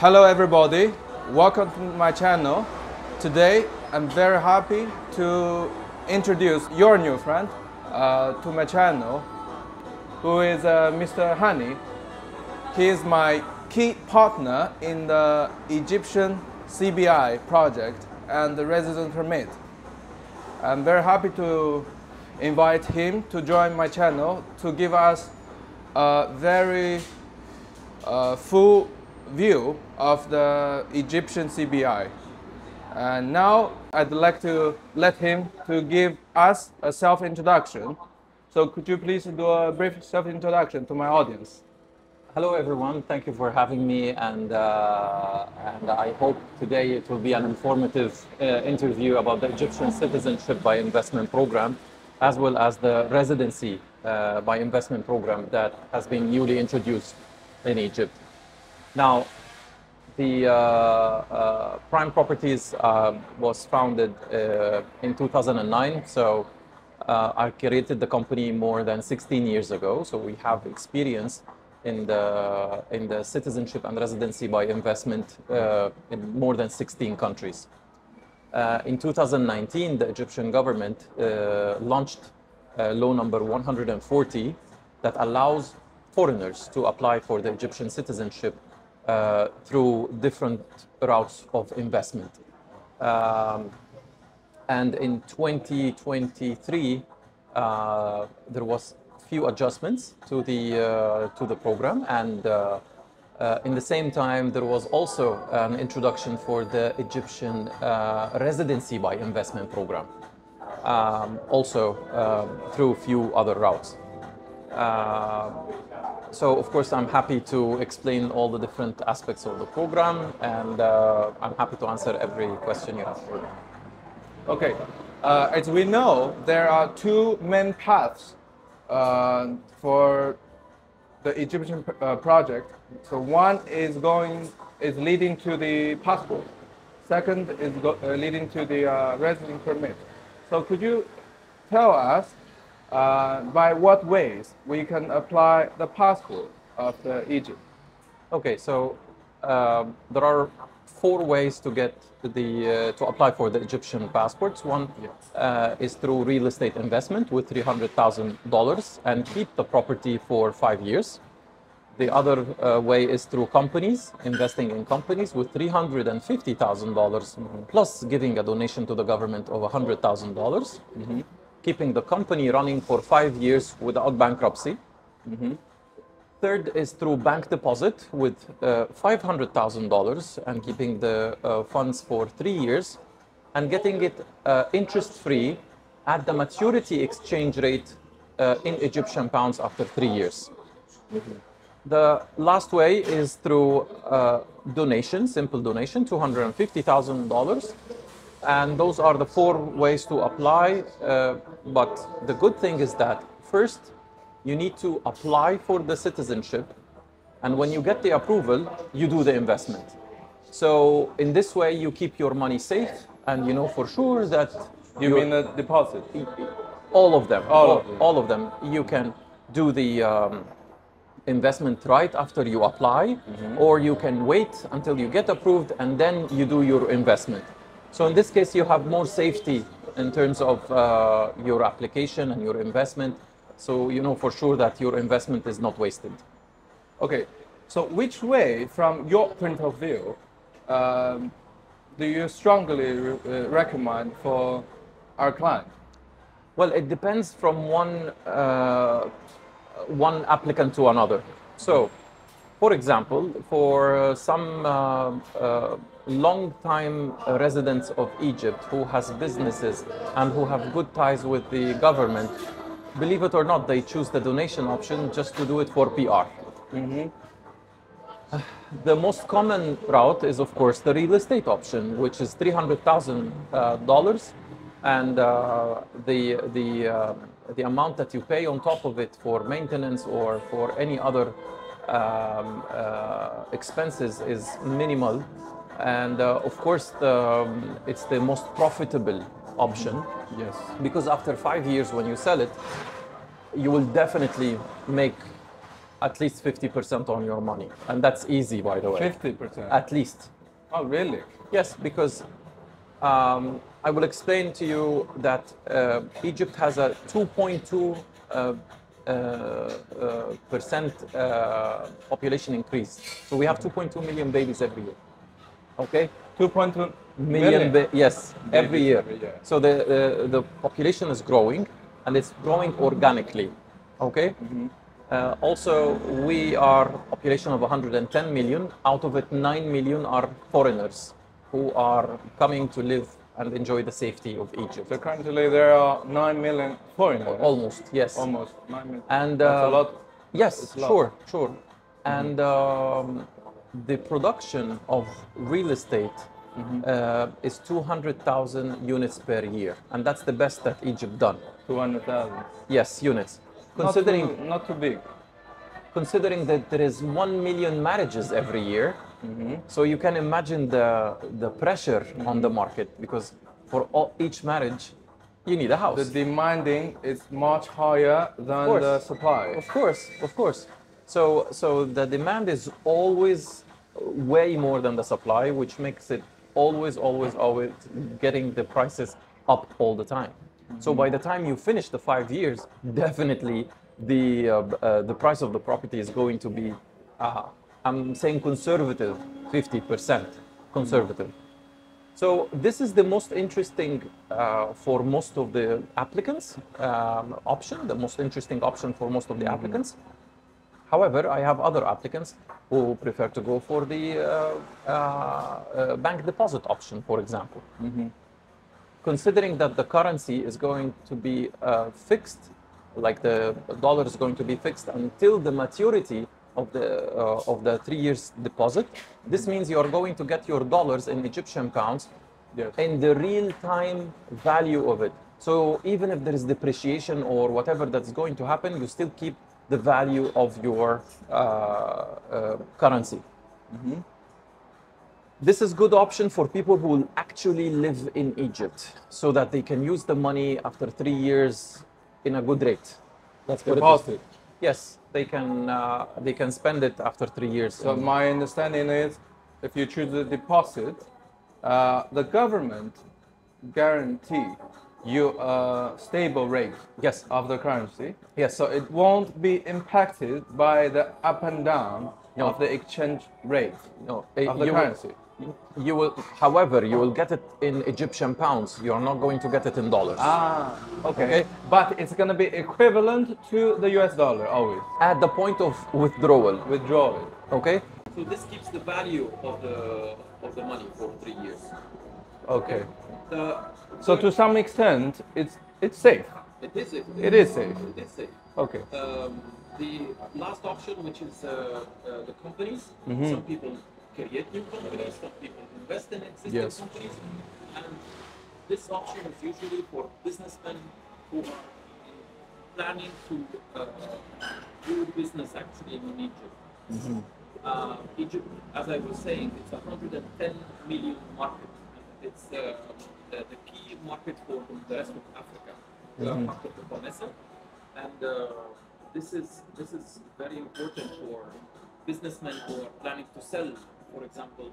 Hello everybody, welcome to my channel. Today I'm very happy to introduce your new friend to my channel, who is Mr. Hani. He is my key partner in the Egyptian CBI project and the residence permit. I'm very happy to invite him to join my channel to give us a very full view of the Egyptian CBI. And now I'd like to let him to give us a self-introduction. So could you please do a brief self-introduction to my audience? Hello everyone, thank you for having me, and I hope today it will be an informative interview about the Egyptian Citizenship by Investment Program, as well as the Residency by Investment Program that has been newly introduced in Egypt. Now, the Prime Properties was founded in 2009, so I created the company more than 16 years ago, so we have experience in the citizenship and residency by investment in more than 16 countries. In 2019, the Egyptian government launched law number 140 that allows foreigners to apply for the Egyptian citizenship through different routes of investment. And in 2023, there was few adjustments to the program, and in the same time there was also an introduction for the Egyptian residency by investment program, also through few other routes. So of course I'm happy to explain all the different aspects of the program, and I'm happy to answer every question you have. Okay, as we know, there are two main paths for the Egyptian project. So one is leading to the passport. Second is leading to the residence permit. So could you tell us by what ways we can apply the passport of Egypt? Okay, so there are four ways to get to apply for the Egyptian passports. One is through real estate investment with $300,000 and keep the property for 5 years. The other way is through companies, investing in companies with $350,000 plus giving a donation to the government of $100,000, keeping the company running for 5 years without bankruptcy. Third is through bank deposit with $500,000 and keeping the funds for 3 years and getting it interest-free at the maturity exchange rate in Egyptian pounds after 3 years. The last way is through donation, simple donation, $250,000. And those are the four ways to apply. But the good thing is that first, you need to apply for the citizenship, and when you get the approval, you do the investment. So in this way, you keep your money safe, and you know for sure that you mean the deposit? All of them. All of them. You can do the investment right after you apply, or you can wait until you get approved and then you do your investment. So in this case, you have more safety in terms of your application and your investment. So you know for sure that your investment is not wasted. Okay, so which way, from your point of view, do you strongly recommend for our client? Well, it depends from one applicant to another. So, for example, for some long-time residents of Egypt who has businesses and who have good ties with the government, believe it or not, they choose the donation option just to do it for PR. The most common route is, of course, the real estate option, which is $300,000, and the amount that you pay on top of it for maintenance or for any other expenses is minimal. And of course, it's the most profitable option. Yes. Because after 5 years, when you sell it, you will definitely make at least 50% on your money. And that's easy, by the way. 50%? At least. Oh, really? Yes, because I will explain to you that Egypt has a 2.2 percent population increase. So we have 2.2 million babies every year. Okay? 2.2 Million, yes, every year. every year. So the population is growing, and it's growing organically. Okay? Also, we are a population of 110 million. Out of it, 9 million are foreigners who are coming to live and enjoy the safety of Egypt. So currently there are 9 million foreigners. Almost, yes. Almost 9 million. And that's a lot. yes, a lot. sure. And the production of real estate is 200,000 units per year, and that's the best that Egypt done. 200,000. Yes, units. Considering not too big. Considering that there is 1 million marriages every year, so you can imagine the pressure on the market, because for each marriage, you need a house. The demanding is much higher than the supply. Of course. So the demand is always way more than the supply, which makes it always getting the prices up all the time. So by the time you finish the 5 years, definitely the price of the property is going to be, I'm saying conservative, 50% conservative. So this is the most interesting for most of the applicants option, the most interesting option for most of the applicants. However, I have other applicants who prefer to go for the bank deposit option, for example. Considering that the currency is going to be fixed, like the dollar is going to be fixed until the maturity of the 3 years deposit, this means you are going to get your dollars in Egyptian pounds in the real-time value of it. So even if there is depreciation or whatever that's going to happen, you still keep the value of your currency. This is good option for people who will actually live in Egypt, so that they can use the money after 3 years in a good rate. Let's put it this way. Yes, they can spend it after 3 years. So my understanding is, if you choose the deposit, the government guarantee you a stable rate of the currency. Yes. So it won't be impacted by the up and down of the exchange rate of the currency. You will, however, you will get it in Egyptian pounds. You are not going to get it in dollars. Okay. But it's going to be equivalent to the US dollar always. At the point of withdrawal. Okay. So this keeps the value of the money for 3 years. Okay. So to some extent, it's safe. It is safe. It is safe. It is safe. Okay. The last option, which is the companies, some people create new companies, some people invest in existing companies, and this option is usually for businessmen who are planning to do business actually in Egypt. Egypt, as I was saying, it's a 110 million market. It's the key market for the rest of Africa. We are part of the COMESA, and this is very important for businessmen who are planning to sell, for example,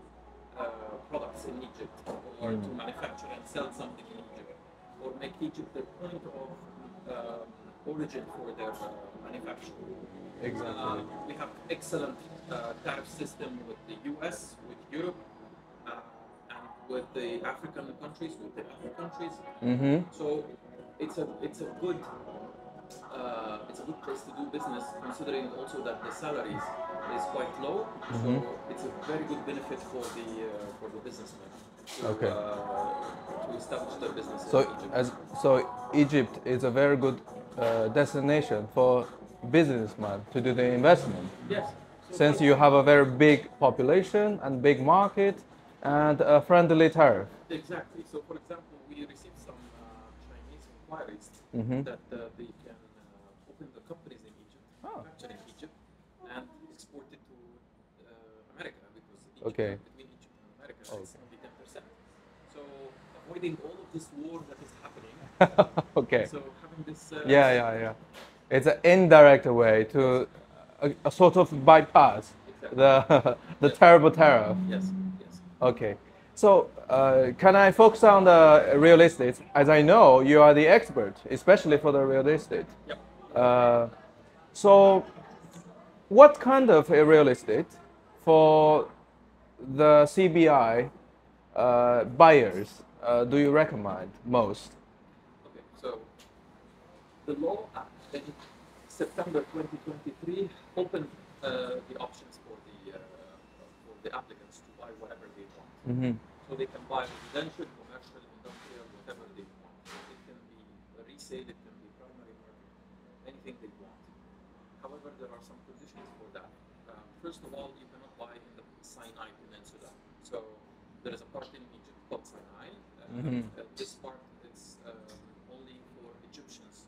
products in Egypt, or to manufacture and sell something in Egypt, or make Egypt the point of origin for their manufacturing. Exactly. We have excellent tariff system with the US, with Europe, and with the African countries, So it's a good place to do business, considering also that the salaries is quite low. So it's a very good benefit for the businessmen to establish their business in Egypt. So Egypt is a very good destination for businessmen to do the investment. Yes. Since you have a very big population and big market and a friendly tariff. Exactly. So, for example, we received some Chinese inquiries that they can open the companies in Egypt, manufacture in Egypt, and export it to America, because Egypt, between Egypt and America is only 10%. So, avoiding all of this war that is happening. So, having this. Yeah. It's an indirect way to a sort of bypass the terrible tariff. Yes, yes. Okay. So can I focus on the real estate? As I know, you are the expert, especially for the real estate. Yep. So what kind of a real estate for the CBI buyers do you recommend most? Okay, so the law in September 2023 opened the options for the applicants to buy whatever they want. Mm-hmm. So they can buy residential, commercial, industrial, whatever they want. It can be resale, it can be primary market, anything they want. However, there are some conditions for that. First of all, you cannot buy in the Sinai Peninsula. So there is a part in Egypt called Sinai. This part is only for Egyptians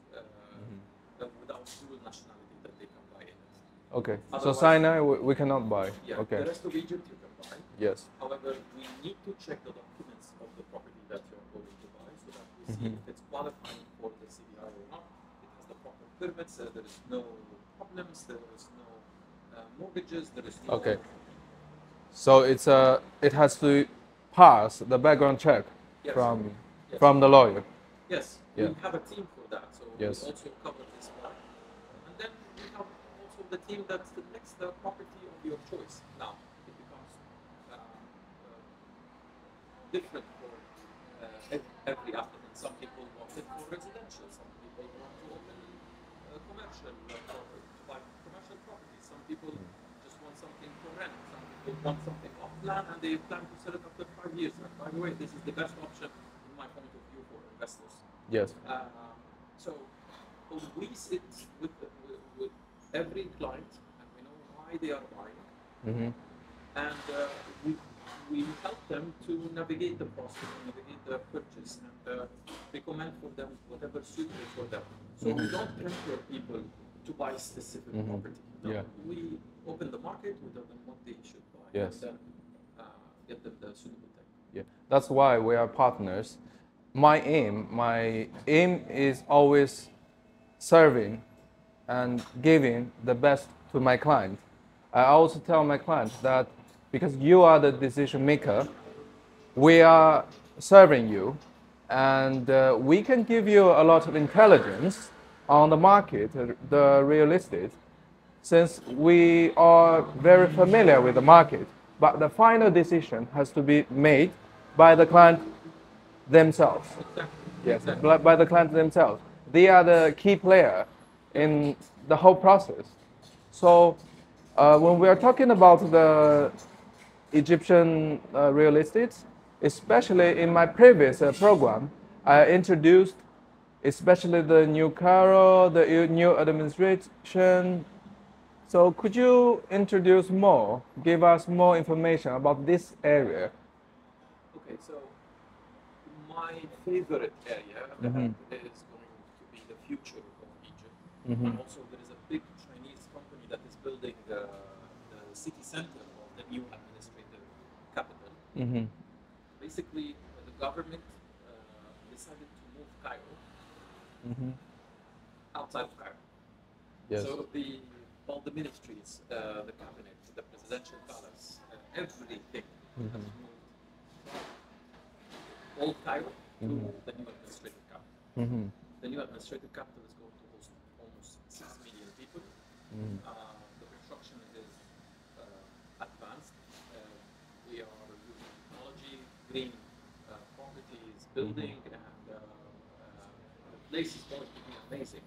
without dual nationality that they can buy in it. Okay. So Otherwise- Sinai we cannot buy. Yeah, Okay. the rest of Egypt you can buy. Yes. However, we need to check the documents of the property that you're going to buy so that we see if it's qualifying for the CBI or not. It has the proper permits, there is no problems, there is no mortgages, there is no... Okay. So it has to pass the background check Yes. Yes. from the lawyer. Yes, Yeah. we have a team for that, so Yes. we also cover this part. And then we have also the team that selects the property of your choice. Now, it becomes different for every applicant. Some people want it for residential, some people want to open commercial property, to buy commercial property. Some people just want something for rent, some people want something off plan and they plan to sell it after 5 years. And by the way, this is the best option in my point of view for investors. Yes. So we sit with every client and we know why they are buying, and we help them to navigate the process, navigate the purchase, and recommend for them whatever suitable for them. So we don't pressure people to buy specific property. No, Yeah. we open the market, we tell them what they should buy, Yes. and then get them the suitable thing. Yeah. That's why we are partners. My aim is always serving and giving the best to my client. I also tell my client that because you are the decision maker, we are serving you, and we can give you a lot of intelligence on the market, the real estate, since we are very familiar with the market. But the final decision has to be made by the client themselves. Yes, by the client themselves. They are the key player in the whole process. So when we are talking about the Egyptian real estate, especially in my previous program, I introduced especially the new Cairo, the new administration. So could you introduce more, give us more information about this area? Okay, so my favorite area is going to be the future of Egypt. And also there is a big Chinese company that is building the city center of the new administrative capital. Basically, the government decided to move Cairo outside of Cairo. Yes. So all the ministries, the cabinet, the presidential palace, everything has moved from old Cairo to the new administrative capital. The new administrative capital is going to host almost 6 million people. The construction is advanced. We are using technology, green properties, building, and the place is going to be amazing.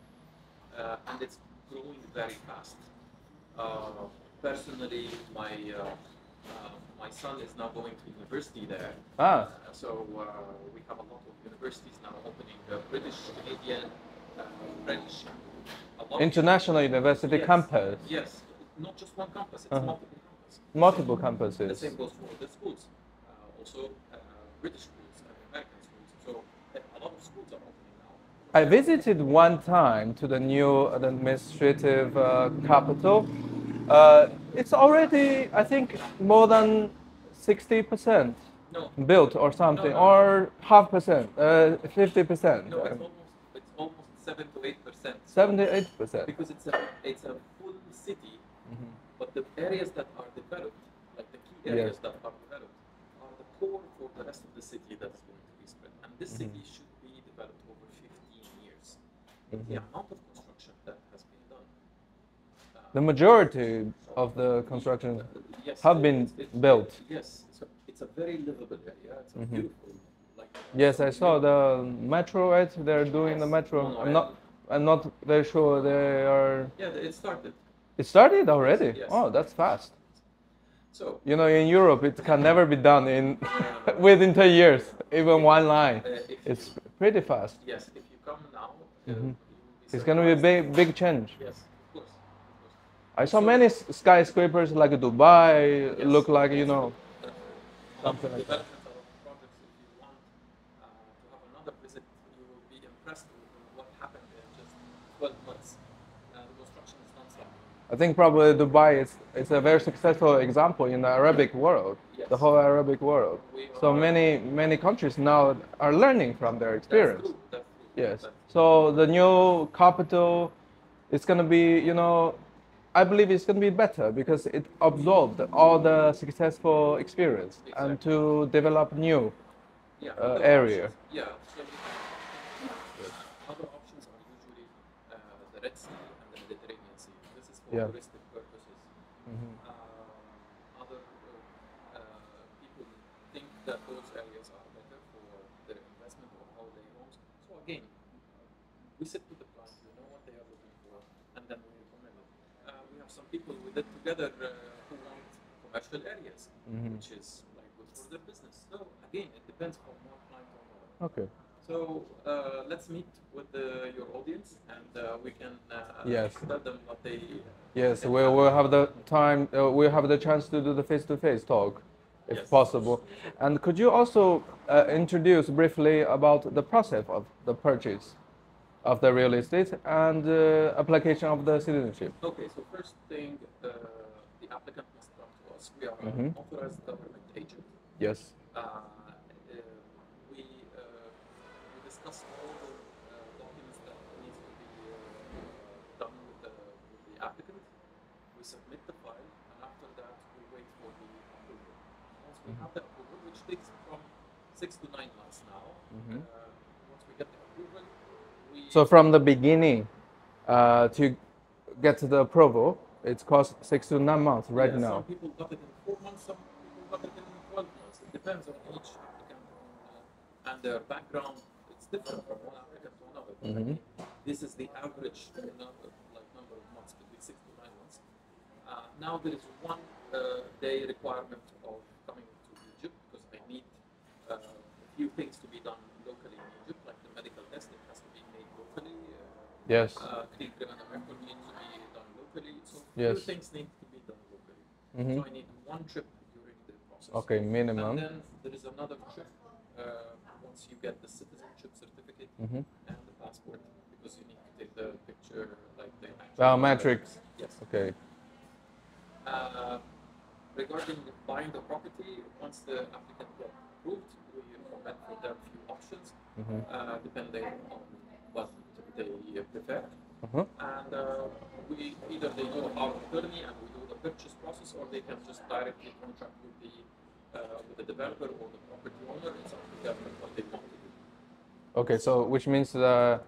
And it's growing very fast. Personally, my son is now going to university there. So we have a lot of universities now opening, British, Canadian, French. International university campus. Yes, not just one campus, it's multiple campuses. Multiple The campuses. same goes for the schools. Also British schools and American schools. So a lot of schools are opening now. I visited one time to the new administrative capital. It's already, I think, more than 60% No. built or something, No. or half percent, 50%, No, it's almost 7 to 8%. 78%. Because it's a full city But the areas that are developed, like the key areas that are developed, are the core for the rest of the city that is going to be spread. And this city should be developed over 15 years. The amount of construction that has been done. The majority of the construction have been built. Yes, it's a very livable area. It's a beautiful. Yes, I saw the metro. Right? They're doing the metro. I'm not very sure they are. Yeah, it started. It started already. Yes. Oh, that's fast. So you know, in Europe, it can never be done in within 10 years. Even one line. It's pretty fast. Yes, if you come now, it's going to be a big change. Yes, of course. I saw many skyscrapers like Dubai. Look like, you know, something like that. I think probably Dubai is a very successful example in the Arabic world, the whole Arabic world. So many countries now are learning from their experience. That's true. Yes. So the new capital is going to be, you know, I believe it's going to be better because it absorbed all the successful experience and to develop new area. Yeah. So other options are usually the Red Sea and the Mediterranean Sea. This is for touristic purposes. Other people think that those areas are better for their investment or holiday homes. So again, we sit with the client, we know what they are looking for, and then we recommend it. We have some people with it together who want commercial areas, which is like good for their business. So again, it depends on one client or another. Okay. So let's meet with your audience, and we can tell them what they. Yes, we'll have the time. We'll have the chance to do the face-to-face talk, if possible. And could you also introduce briefly about the process of the purchase of the real estate and application of the citizenship? Okay, so first thing, the applicant must come to us. We are an authorized government agent. Yes. We discuss all the documents that need to be done with the applicant. We submit the file, and after that, we wait for the approval. Once we have the approval, which takes from 6 to 9 months now, once we get the approval, so from the beginning to get to the approval, it costs 6 to 9 months right now. Some people got it in 4 months, some people got it in 12 months. It depends on each applicant and their background. It's different from one applicant to another. This is the average number of months, between 6 to 9 months. Now there is one day requirement of coming to Egypt because I need a few things to be done locally in Egypt, like the medical test. It has to be made locally. Yes. Clean criminal record needs to be done locally. So Yes. few things need to be done locally. So I need one trip during the process. Okay, minimum. And then there is another trip once you get the citizenship certificate and the passport, because you need to take the picture, like the Biometrics. Yes. Okay. Regarding buying the property, once the applicant got approved, we recommend for them a few options, depending on what they prefer. And we either they do our attorney and we do the purchase process, or they can just directly contract with the developer or the property owner. It's up to them what they want to do. Okay, so which means the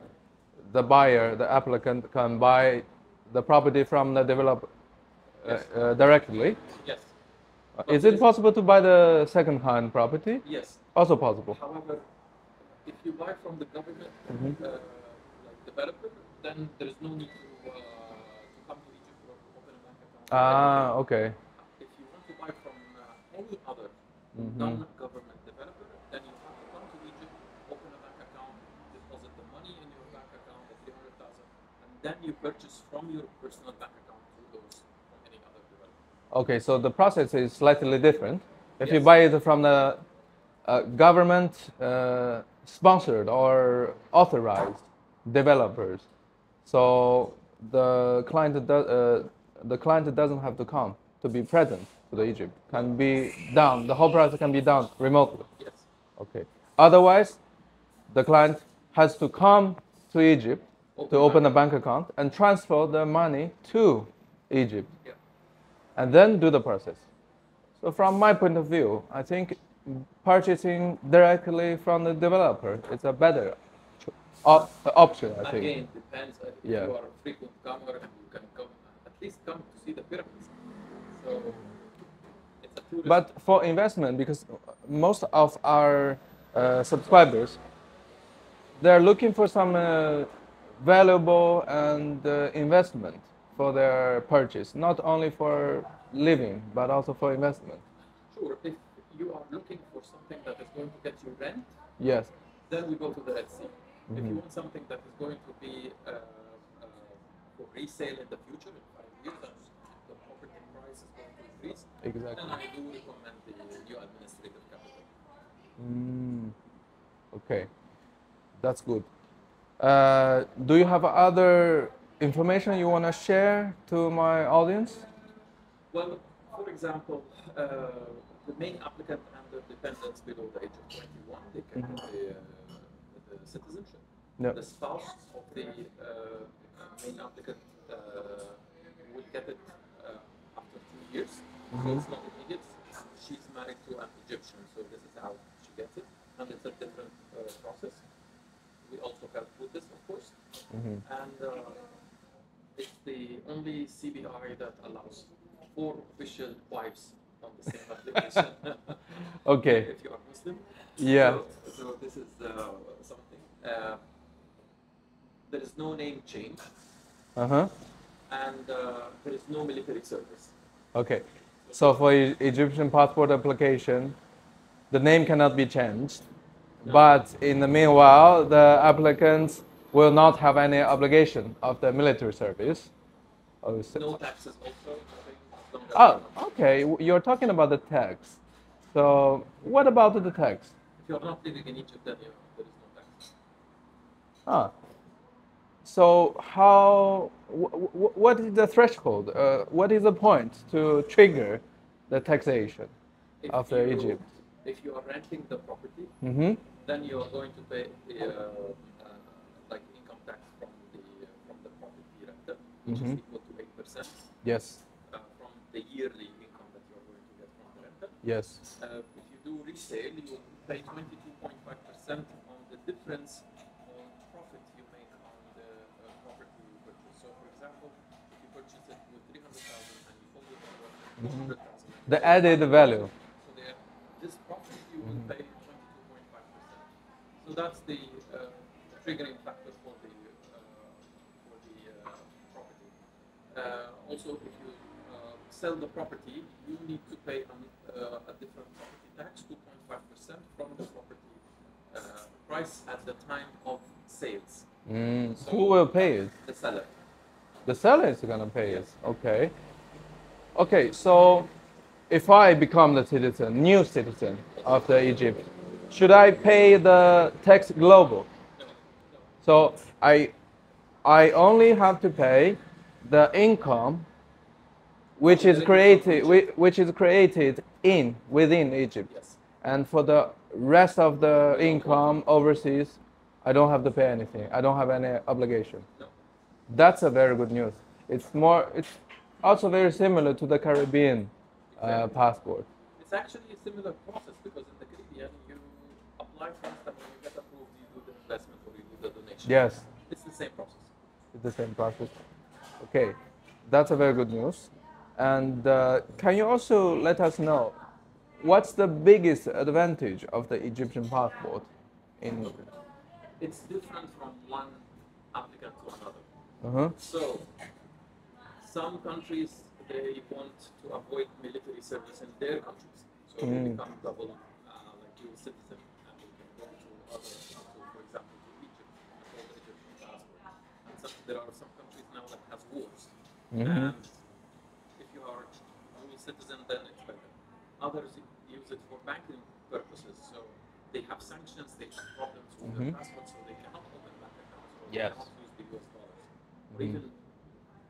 buyer, the applicant, can buy the property from the developer directly. Yes. Is it possible to buy the second-hand property? Yes. Also possible. However, if you buy from the government, like developer, then there is no need to come to Egypt or open a bank account. Okay. If you want to buy from any other non-government developer, then you have to come to Egypt, open a bank account, deposit the money in your bank account, the 300,000, and then you purchase from your personal bank account to those from any other developer. Okay, so the process is slightly different. If you buy it from the government sponsored or authorized developers, so the client doesn't have to come to be present to the Egypt. Can be done. The whole process can be done remotely. Yes. Okay. Otherwise, the client has to come to Egypt to open a bank account and transfer the money to Egypt. Yeah. and then do the process. So from my point of view, I think purchasing directly from the developer is a better option, I think. Again, depends. If you are a frequent comer and you can come, at least come to see the pyramids. So it's a tourist. But for investment, because most of our subscribers, they're looking for some valuable and investment for their purchase, not only for living, but also for investment. Sure, if you are looking for something that is going to get you rent, Yes. then we go to the Red Sea. If you want something that is going to be for resale in the future, in 5 years, and the property price is going to increase, Exactly. then I do recommend the new administrative capital. Okay, that's good. Do you have other information you want to share to my audience? Well, for example, the main applicant and the dependents below the age of 21, they can get the citizenship. Yeah. The spouse of the main applicant will get it after 2 years. So it's not immediate. She's married to an Egyptian, so this is how she gets it. And it's a different process. We also help with this, of course. And it's the only CBI that allows 4 official wives on the same application. Okay. If you are Muslim. Yeah. So this is something. There is no name change. And there is no military service. Okay. So for Egyptian passport application, the name cannot be changed. But in the meanwhile, the applicants will not have any obligation of the military service. No taxes also. Oh, okay. You're talking about the tax. So what about the tax? If you're not living in Egypt, then there is no tax. Ah. So how? What is the threshold? What is the point to trigger the taxation of Egypt? If you are renting the property, then you are going to pay like income tax from the property rental, which is equal to 8%. Yes. From the yearly income that you are going to get from the rental. Yes. If you do resale, you will pay 22.5% on the difference on profit you make on the property you purchase. So, for example, if you purchase it with 300,000 and you sold it for 400,000, The added value. so this profit you will pay 22.5%. So that's the triggering factor for the property. Also, if you sell the property, you need to pay a different property tax, 2.5% from the property price at the time of sales. So Who will pay it? the seller. The seller is going to pay it. Okay. Okay. So if I become the citizen, new citizen of the Egypt, should I pay the tax global? So I only have to pay the income which is created within Egypt. Yes. And for the rest of the income overseas, I don't have to pay anything. I don't have any obligation. No. That's a very good news. It's also very similar to the Caribbean passport. It's actually a similar process because in the Caribbean, you apply for it and when you get approved, you do the investment or you do the donation. Yes, It's the same process. it's the same process. Okay, that's a very good news. And can you also let us know what's the biggest advantage of the Egyptian passport? It's different from one applicant to another. So, some countries, they want to avoid military service in their countries. So they become double like dual citizen and they can go to other, for example, to Egypt and hold the Egyptian passport. And there are some countries now that has wars. And if you are dual citizen, then it's better. Others use it for banking purposes. So they have sanctions, they have problems with their passports, so they cannot open bank accounts or they cannot use the US dollars. Or even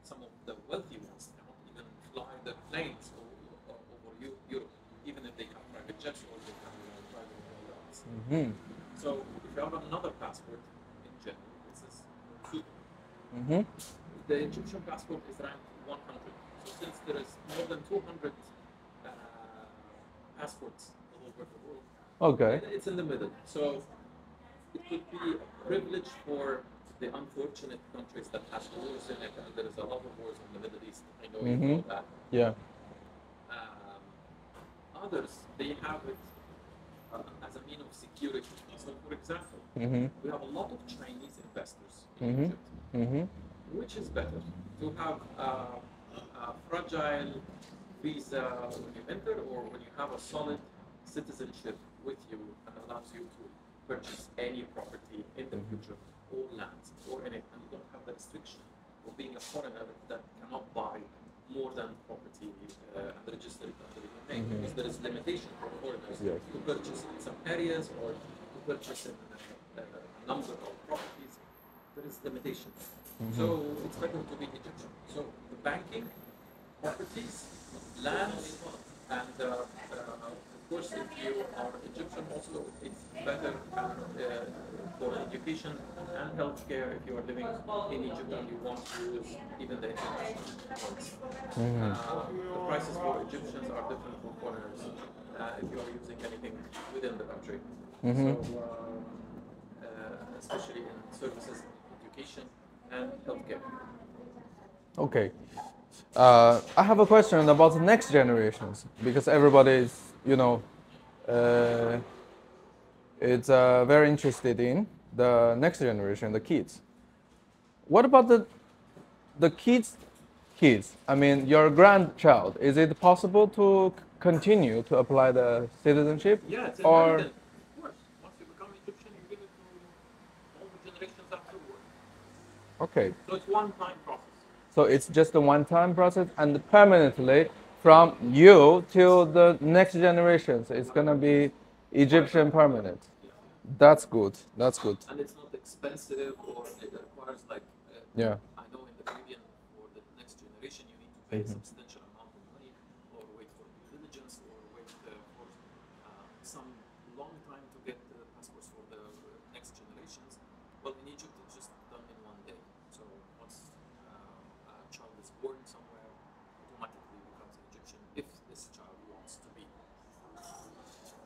some of the wealthy ones cannot even fly the planes over Europe, even if they have private jets or they have private airlines. So if you have another passport in general, this is two. The Egyptian passport is ranked 100. So since there is more than 200 passports all over the world, Okay. it's in the middle. So it could be a privilege for the unfortunate countries that have wars in it, and there is a lot of wars in the Middle East. I know you know that. Yeah. Others, they have it as a mean of security. So, for example, we have a lot of Chinese investors in Egypt. Which is better, to have a fragile visa when you enter, or when you have a solid citizenship with you and allows you to purchase any property in the future, or lands, or anything, and you don't have the restriction of being a foreigner that cannot buy more than property and register it under your name, because there is limitation for foreigners to purchase in some areas or to purchase in a number of properties. There is limitations. So it's better to be Egyptian. So the banking, properties, lands, and of course if you are Egyptian also, it's better for education and healthcare if you are living in Egypt and you want to use even the international ones. The prices for Egyptians are different from foreigners if you are using anything within the country. So especially in services, education, and healthcare. Okay. I have a question about the next generations, because everybody is, it's very interested in the next generation, the kids. What about the kids? I mean, your grandchild. Is it possible to continue to apply the citizenship? Yeah, it's or inherited. Of course, once you become Egyptian, you give it to all the generations afterwards. okay. So it's one-time process. So it's just a one-time process, and permanently from you till the next generations, it's gonna be Egyptian permanent. That's good. That's good. And it's not expensive, or it requires like, Yeah. I know in the Caribbean, for the next generation, you need to pay a substantial amount of money, or wait for due diligence, or wait for some long time to get the passports for the next generations. Well, in Egypt, it's just done in one day. So once a child is born somewhere, automatically becomes an Egyptian if this child wants to be.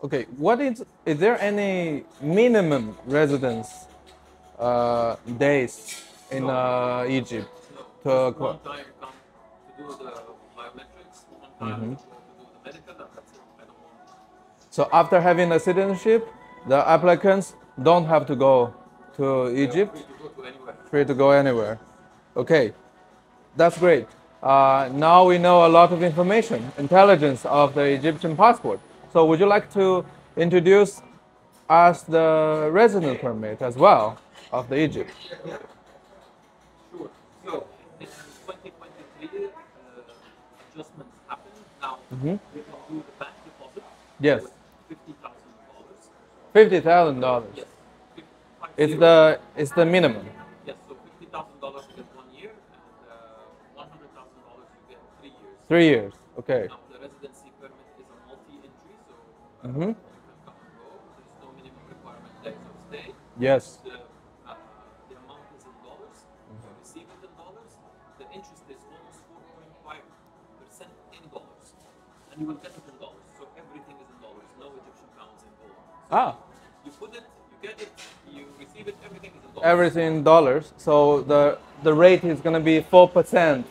Okay. Is there any minimum residence days in Egypt? No, just one time come to do the biometrics, one time to do the medical, and that's it. I don't want. So after having a citizenship, the applicants don't have to go to Egypt. Free to go to anywhere. Free to go anywhere. Okay, that's great. Now we know a lot of information, intelligence of the Egyptian passport. So would you like to introduce us the residence permit as well of the Egypt? Sure. So in 2023, adjustments happened. Now we can do the bank deposit. Yes. With $50,000. Yes. It's the minimum. Yes. So $50,000 you get 1 year, and $100,000 you get 3 years. 3 years. Okay. Now the residency permit is a multi-entry, so you can come and go. There's no minimum requirement days of stay. Yes. The amount is in dollars. You receive it in dollars. The interest is almost 4.5% in dollars, and you will get it in dollars. So everything is in dollars. No Egyptian pounds involved. Ah. You put it, you get it, you receive it. Everything is in dollars. Everything in dollars. So the rate is gonna be 4%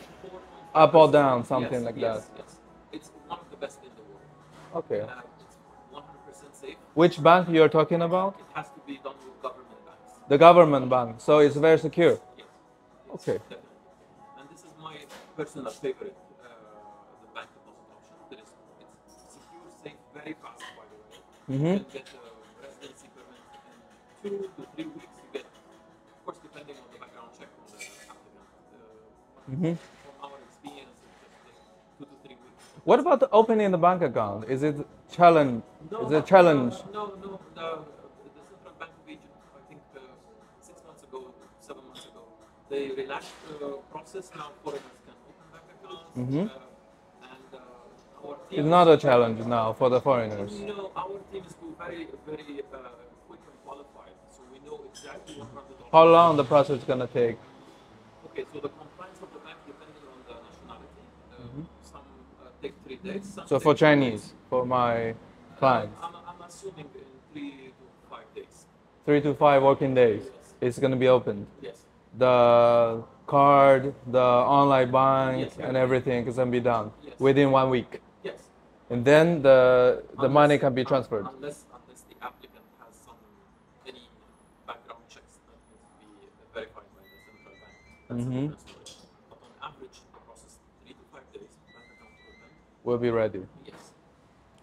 up or down, something like that. Yes. It's one of the best in the world. Okay. It's 100% safe. Which bank you're talking about? It has to be done with government banks. The government bank. So it's very secure. Yes. Okay. Definitely. And this is my personal favorite, the bank deposit option. It's secure, safe, very fast, by the way. You can get a residency permit in 2 to 3 weeks. You get, of course, depending on the background check on the applicant. From our experience, it's just 2 to 3 weeks. What about the opening the bank account? Is it challenge? Is it a challenge? No. The Central Bank of Egypt, I think 6 months ago, 7 months ago, they relaxed the process. Now foreigners can open bank accounts. And our team. It's not a challenge now for the foreigners. No, our team is very, very quick and qualified, so we know exactly what are the documents. How long the process is gonna take? Okay, so the compliance of the bank depending on the nationality. days. So for Chinese, for my clients, I'm assuming in 3 to 5 days. 3 to 5 working days, it's going to be opened. Yes. The card, the online bank, Yes, and everything is going to be done Yes. within 1 week. Yes. And then the money can be transferred. Unless the applicant has any background checks that need to be verified by the central bank. That's a different story. But on average, the process 3 to 5 days. Bank account open. We'll be ready. Yes.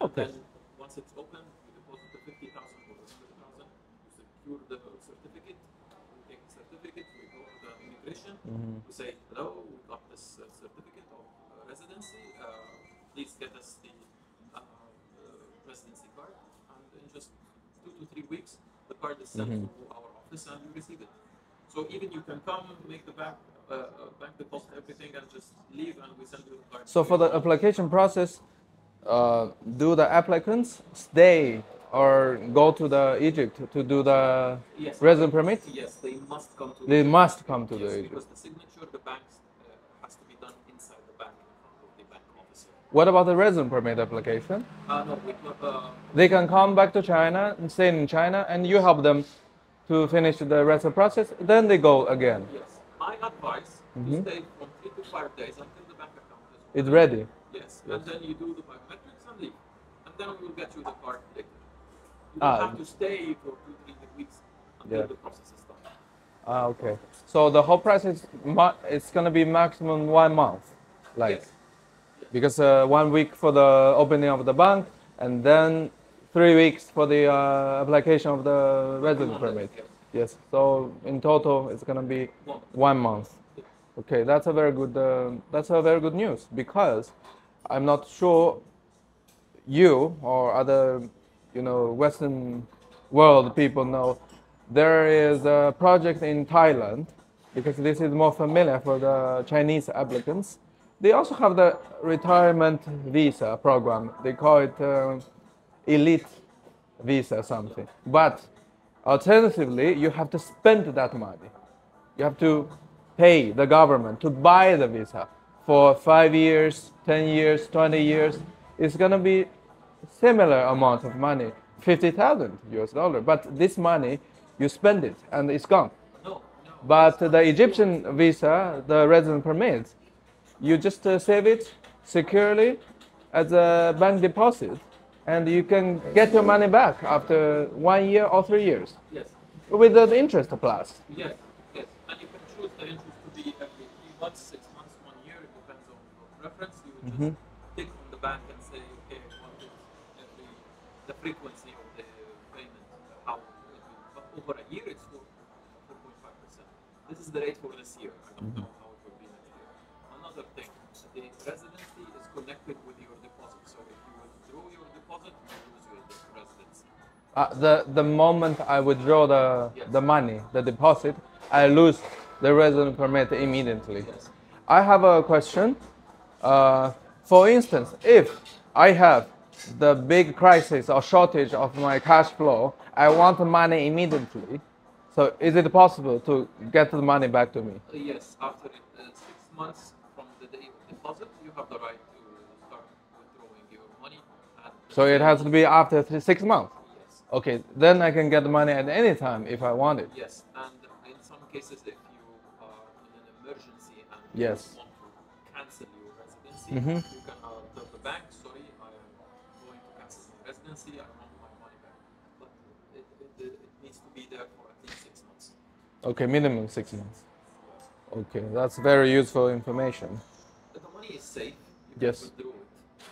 Okay. Then once it's open, you deposit the 50,000 or the 100,000. You secure the certificate. We take the certificate. We go to the immigration. We say, hello, we got this certificate of residency. Please get us the residency card. And in just 2 to 3 weeks, the card is sent to our office and you receive it. So even you can come, make the bank deposit, everything, and just leave, and we send you the card. So for the application process, do the applicants stay or go to the Egypt to do the Yes. resident permit? Yes, they must come to. They must come to Yes, the Egypt. because the signature, the bank has to be done inside the bank in front of the bank officer. What about the resident permit application? No, They can come back to China and stay in China, and you help them to finish the rest of the process. Then they go again. yes. My advice to stay from 3 to 5 days until the bank account is It's open. ready. Yes, and then you do the biometrics and leave, and then we will get you the card later. You Ah. don't have to stay for 2 3 weeks until Yeah. the process is done. Okay. So the whole process it's gonna be maximum 1 month, like Yes. because 1 week for the opening of the bank, and then 3 weeks for the application of the resident permit. Yes. Yes. So in total, it's gonna be 1 month. Okay, that's a very good news, because I'm not sure you or other, Western world people know there is a project in Thailand, because this is more familiar for the Chinese applicants. They also have the retirement visa program. They call it elite visa something. But alternatively, you have to spend that money. You have to pay the government to buy the visa for 5 years, 10 years, 20 years. It's going to be similar amount of money, 50,000 US dollar. But this money, you spend it and it's gone. No. But the Egyptian visa, the resident permit, you just save it securely as a bank deposit, and you can get your money back after 1 year or 3 years Yes. with the interest plus. Yes. Yes. And you can choose the interest to be every 3 months, 6 months, 1 year. It depends on your preference. You would just tick on the bank and say, okay, I want it the frequency of the payment, how it will be. But over a year, it's 4.5%. This is the rate for this year. I don't know how it will be next year. Another thing, the residency is connected with your deposit. So if you withdraw your deposit, you lose your residency. The moment I withdraw the money, the deposit, I lose the resident permit immediately. Yes. I have a question. For instance, if I have the big crisis or shortage of my cash flow, I want the money immediately. So is it possible to get the money back to me? Yes, after 6 months from the day of deposit, you have the right to start withdrawing your money. And So it has to be after 6 months. Yes. Okay, then I can get the money at any time if I want it. Yes, and in some cases, if you are in an emergency and Yes. you want to cancel your residency, you can tell the bank, sorry, I am going to cancel my residency, I want my money back. But it needs to be there for at least 6 months. Okay, minimum 6 months. Okay, that's very useful information. The money is safe, you Yes. can withdraw it.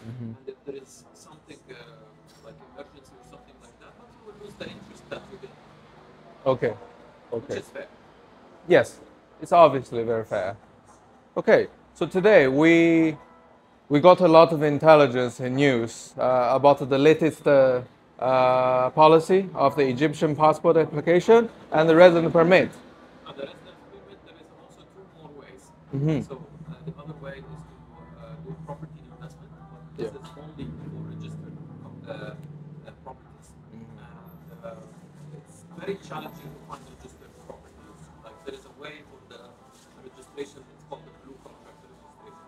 And if there is something like emergency or something like that, you will lose the interest that you get, Okay, which okay. is fair. Yes, it's obviously very fair. Okay, so today we got a lot of intelligence and news about the latest policy of the Egyptian passport application and the resident permit. Now, the resident permit, there is also 2 more ways. So the other way is to do property investment, but this is only for registered properties. And it's very challenging to find registered properties. Like there is a way for the registration, it's called the blue contract registration.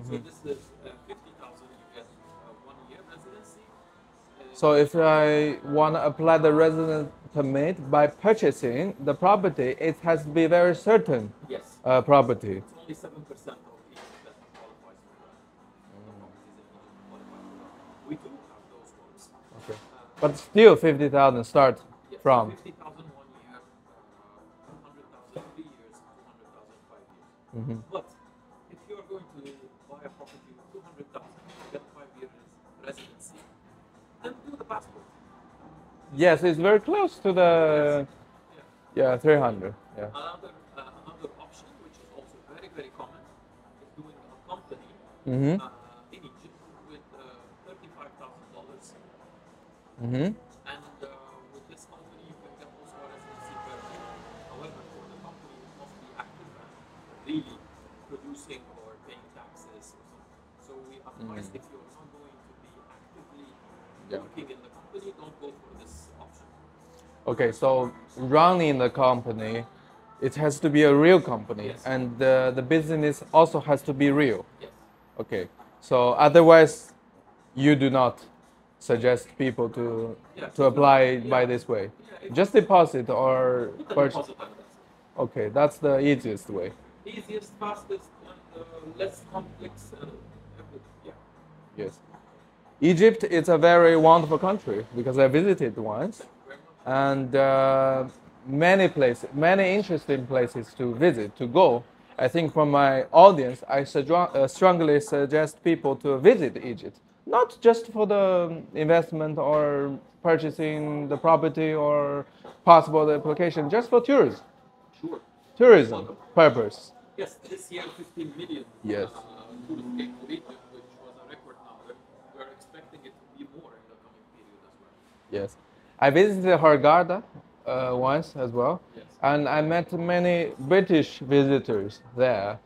So this is 50,000 you get So if I want to apply the residence permit by purchasing the property, it has to be very certain Yes. Property. It's only 7% of the investment qualifies for that. We do have those ones. Okay. But still 50,000 start Yes, from. 50,000 1 year, 100,000 3 years, 200,000 5 years. But if you are going to buy a property with 200,000, get 5 years residency, then do the passport. Yes, it's very close to the, yeah, 300. Yeah. Another option, which is also very, very common, is doing a company Mm-hmm. in Egypt with $35,000. Mm-hmm. And with this company, you can get also a residency permit. However, for the company, it must be active and really producing or paying taxes or something. So we advise if you're not going to be actively working in the company, don't go for this option. Okay, so running the company, it has to be a real company, Yes. and the business also has to be real. Yes. Okay, so otherwise, you do not suggest people to Yeah, to apply by this way. Yeah, Just deposit or Put the purchase. deposit on this. Okay, that's the easiest way. Easiest, fastest, and less complex and everything. Yeah. Yes. Egypt is a very wonderful country because I visited once, and many places, many interesting places to visit, to go. I think from my audience, I strongly suggest people to visit Egypt, not just for the investment or purchasing the property or passport application, just for tourism, Sure. tourism purpose. Yes, this year 15 million Yes. tourists came to Egypt, which was a record number. We're expecting it to be more in the coming period as well. Yes. I visited Hurghada once as well, Yes. and I met many British visitors there.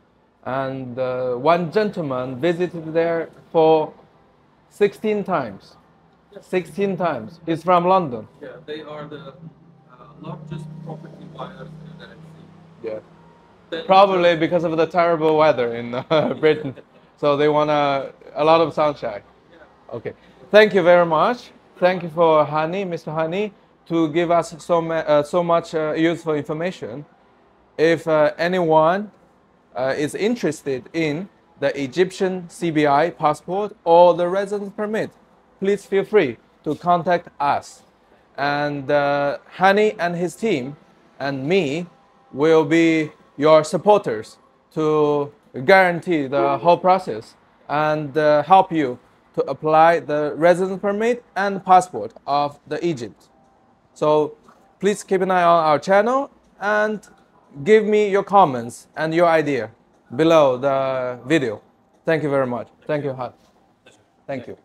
And one gentleman visited there for 16 times. 16 times. He's from London. Yeah, they are the largest property buyers in the Red Sea. Yeah. Then Probably because of the terrible weather in Britain. So they want a lot of sunshine. Yeah. Okay. Thank you very much. Thank you for Hani, Mr. Hani, to give us so much useful information. If anyone is interested in the Egyptian CBI passport or the residence permit, please feel free to contact us. And Hani and his team and me will be your supporters to guarantee the whole process and help you to apply the residence permit and passport of the Egypt. So please keep an eye on our channel and give me your comments and your idea below the video. Thank you very much. Thank you, Han. Thank you.